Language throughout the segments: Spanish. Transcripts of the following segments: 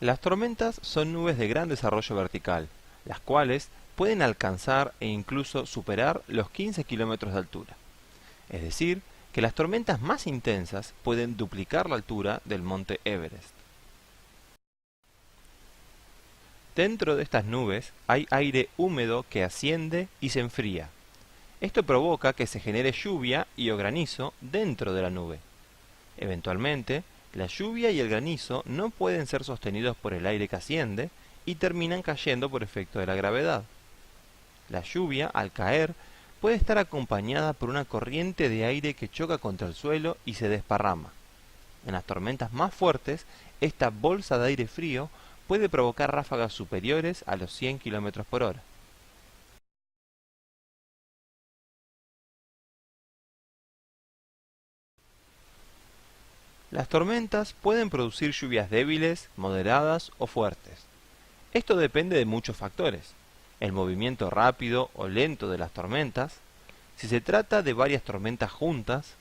Las tormentas son nubes de gran desarrollo vertical, las cuales pueden alcanzar e incluso superar los 15 kilómetros de altura. Es decir, que las tormentas más intensas pueden duplicar la altura del monte Everest. Dentro de estas nubes hay aire húmedo que asciende y se enfría. Esto provoca que se genere lluvia y o granizo dentro de la nube. Eventualmente, la lluvia y el granizo no pueden ser sostenidos por el aire que asciende y terminan cayendo por efecto de la gravedad. La lluvia, al caer, puede estar acompañada por una corriente de aire que choca contra el suelo y se desparrama. En las tormentas más fuertes, esta bolsa de aire frío puede provocar ráfagas superiores a los 100 km por hora. Las tormentas pueden producir lluvias débiles, moderadas o fuertes. Esto depende de muchos factores: el movimiento rápido o lento de las tormentas, si se trata de varias tormentas juntas,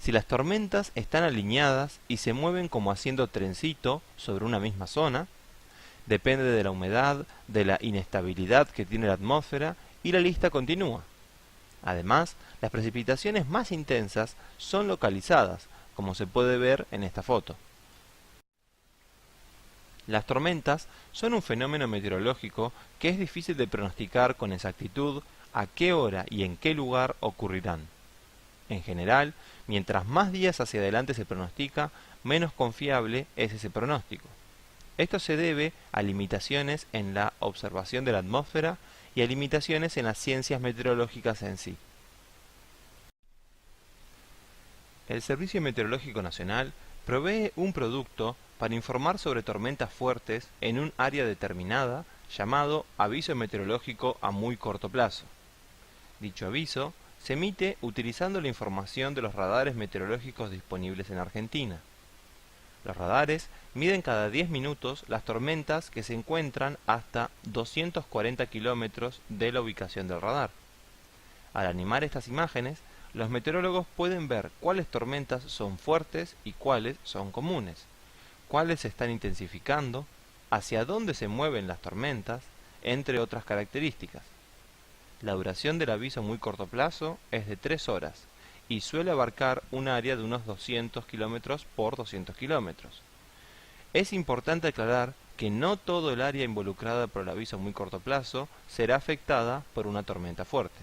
si las tormentas están alineadas y se mueven como haciendo trencito sobre una misma zona, depende de la humedad, de la inestabilidad que tiene la atmósfera y la lista continúa. Además, las precipitaciones más intensas son localizadas, como se puede ver en esta foto. Las tormentas son un fenómeno meteorológico que es difícil de pronosticar con exactitud a qué hora y en qué lugar ocurrirán. En general, mientras más días hacia adelante se pronostica, menos confiable es ese pronóstico. Esto se debe a limitaciones en la observación de la atmósfera y a limitaciones en las ciencias meteorológicas en sí. El Servicio Meteorológico Nacional provee un producto para informar sobre tormentas fuertes en un área determinada llamado aviso meteorológico a muy corto plazo. Dicho aviso se emite utilizando la información de los radares meteorológicos disponibles en Argentina. Los radares miden cada 10 minutos las tormentas que se encuentran hasta 240 kilómetros de la ubicación del radar. Al animar estas imágenes, los meteorólogos pueden ver cuáles tormentas son fuertes y cuáles son comunes, cuáles se están intensificando, hacia dónde se mueven las tormentas, entre otras características. La duración del aviso a muy corto plazo es de 3 horas y suele abarcar un área de unos 200 kilómetros por 200 kilómetros. Es importante aclarar que no todo el área involucrada por el aviso a muy corto plazo será afectada por una tormenta fuerte.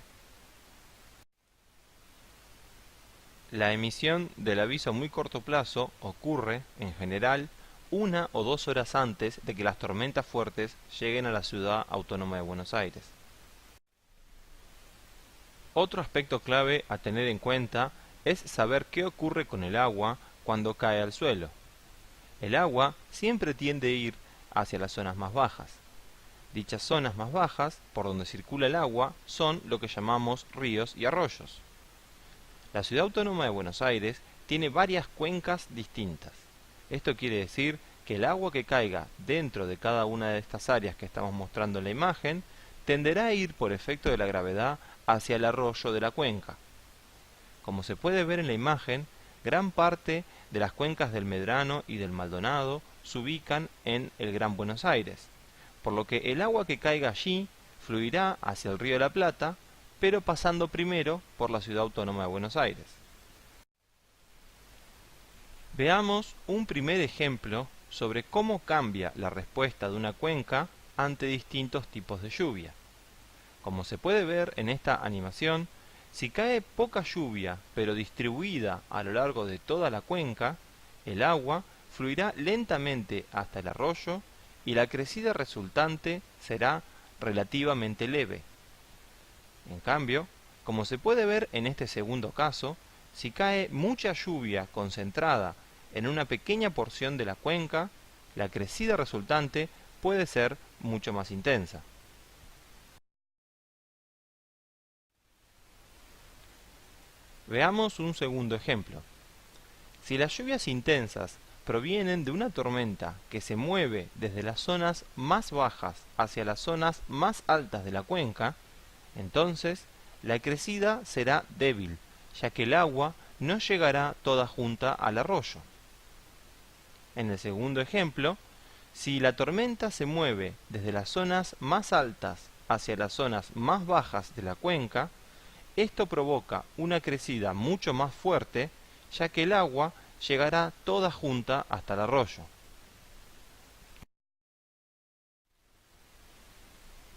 La emisión del aviso a muy corto plazo ocurre, en general, 1 o 2 horas antes de que las tormentas fuertes lleguen a la ciudad autónoma de Buenos Aires. Otro aspecto clave a tener en cuenta es saber qué ocurre con el agua cuando cae al suelo. El agua siempre tiende a ir hacia las zonas más bajas. Dichas zonas más bajas, por donde circula el agua, son lo que llamamos ríos y arroyos. La ciudad autónoma de Buenos Aires tiene varias cuencas distintas. Esto quiere decir que el agua que caiga dentro de cada una de estas áreas que estamos mostrando en la imagen tenderá a ir por efecto de la gravedad hacia el arroyo de la cuenca. Como se puede ver en la imagen, gran parte de las cuencas del Medrano y del Maldonado se ubican en el Gran Buenos Aires, por lo que el agua que caiga allí fluirá hacia el Río de la Plata, pero pasando primero por la ciudad autónoma de Buenos Aires. Veamos un primer ejemplo sobre cómo cambia la respuesta de una cuenca ante distintos tipos de lluvia. Como se puede ver en esta animación, si cae poca lluvia pero distribuida a lo largo de toda la cuenca, el agua fluirá lentamente hasta el arroyo y la crecida resultante será relativamente leve. En cambio, como se puede ver en este segundo caso, si cae mucha lluvia concentrada en una pequeña porción de la cuenca, la crecida resultante puede ser mucho más intensa. Veamos un segundo ejemplo. Si las lluvias intensas provienen de una tormenta que se mueve desde las zonas más bajas hacia las zonas más altas de la cuenca, entonces la crecida será débil, ya que el agua no llegará toda junta al arroyo. En el segundo ejemplo, Si la tormenta se mueve desde las zonas más altas hacia las zonas más bajas de la cuenca, esto provoca una crecida mucho más fuerte, ya que el agua llegará toda junta hasta el arroyo.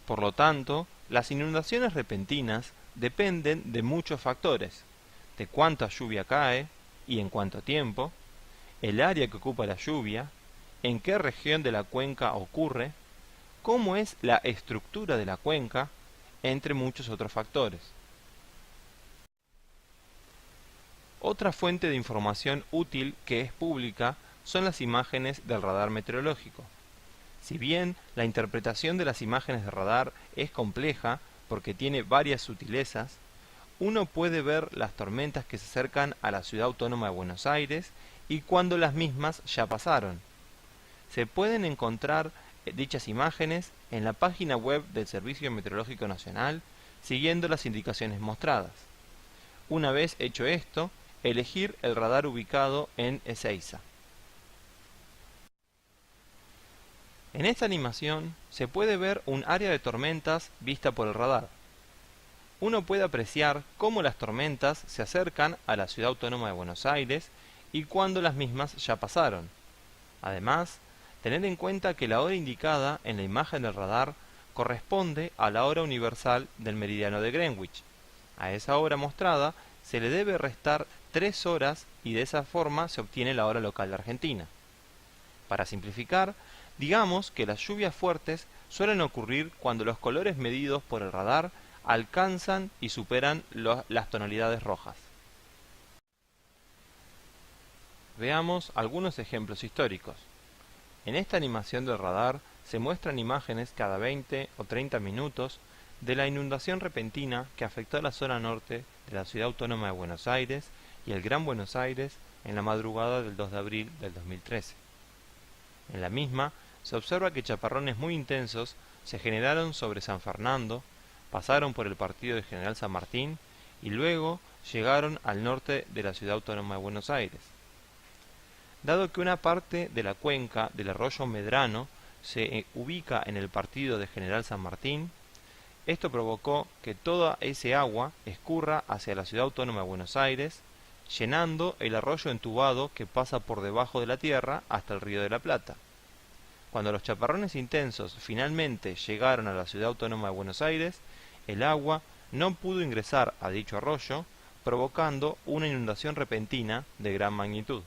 Por lo tanto, las inundaciones repentinas dependen de muchos factores: de cuánta lluvia cae y en cuánto tiempo, el área que ocupa la lluvia, en qué región de la cuenca ocurre, cómo es la estructura de la cuenca, entre muchos otros factores. Otra fuente de información útil que es pública son las imágenes del radar meteorológico. Si bien la interpretación de las imágenes de radar es compleja porque tiene varias sutilezas, uno puede ver las tormentas que se acercan a la ciudad autónoma de Buenos Aires y cuando las mismas ya pasaron. Se pueden encontrar dichas imágenes en la página web del Servicio Meteorológico Nacional siguiendo las indicaciones mostradas. Una vez hecho esto, elegir el radar ubicado en Ezeiza. En esta animación se puede ver un área de tormentas vista por el radar. Uno puede apreciar cómo las tormentas se acercan a la ciudad autónoma de Buenos Aires y cuándo las mismas ya pasaron. Además, tener en cuenta que la hora indicada en la imagen del radar corresponde a la hora universal del meridiano de Greenwich. A esa hora mostrada se le debe restar 3 horas y de esa forma se obtiene la hora local de Argentina. Para simplificar, digamos que las lluvias fuertes suelen ocurrir cuando los colores medidos por el radar alcanzan y superan las tonalidades rojas. Veamos algunos ejemplos históricos. En esta animación del radar se muestran imágenes cada 20 o 30 minutos de la inundación repentina que afectó a la zona norte de la ciudad autónoma de Buenos Aires y el Gran Buenos Aires en la madrugada del 2 de abril del 2013. En la misma se observa que chaparrones muy intensos se generaron sobre San Fernando, pasaron por el partido de General San Martín y luego llegaron al norte de la ciudad autónoma de Buenos Aires. Dado que una parte de la cuenca del arroyo Medrano se ubica en el partido de General San Martín, esto provocó que toda ese agua escurra hacia la ciudad autónoma de Buenos Aires, llenando el arroyo entubado que pasa por debajo de la tierra hasta el Río de la Plata. Cuando los chaparrones intensos finalmente llegaron a la ciudad autónoma de Buenos Aires, el agua no pudo ingresar a dicho arroyo, provocando una inundación repentina de gran magnitud.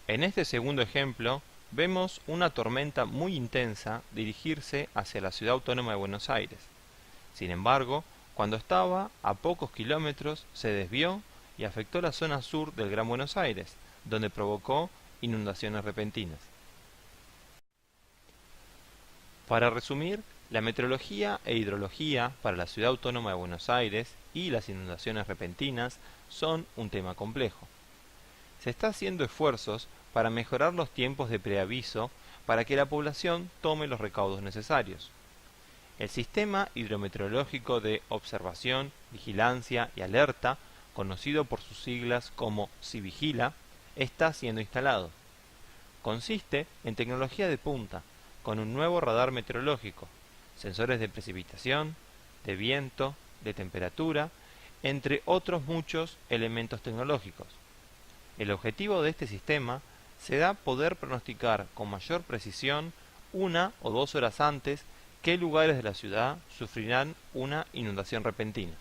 En este segundo ejemplo, vemos una tormenta muy intensa dirigirse hacia la ciudad autónoma de Buenos Aires. Sin embargo, cuando estaba a pocos kilómetros, se desvió y afectó la zona sur del Gran Buenos Aires, donde provocó inundaciones repentinas. Para resumir, la meteorología e hidrología para la ciudad autónoma de Buenos Aires y las inundaciones repentinas son un tema complejo. Se está haciendo esfuerzos para mejorar los tiempos de preaviso para que la población tome los recaudos necesarios. El sistema hidrometeorológico de observación, vigilancia y alerta, conocido por sus siglas como CIVIGILA, está siendo instalado. Consiste en tecnología de punta, con un nuevo radar meteorológico, sensores de precipitación, de viento, de temperatura, entre otros muchos elementos tecnológicos. El objetivo de este sistema será poder pronosticar con mayor precisión 1 o 2 horas antes qué lugares de la ciudad sufrirán una inundación repentina.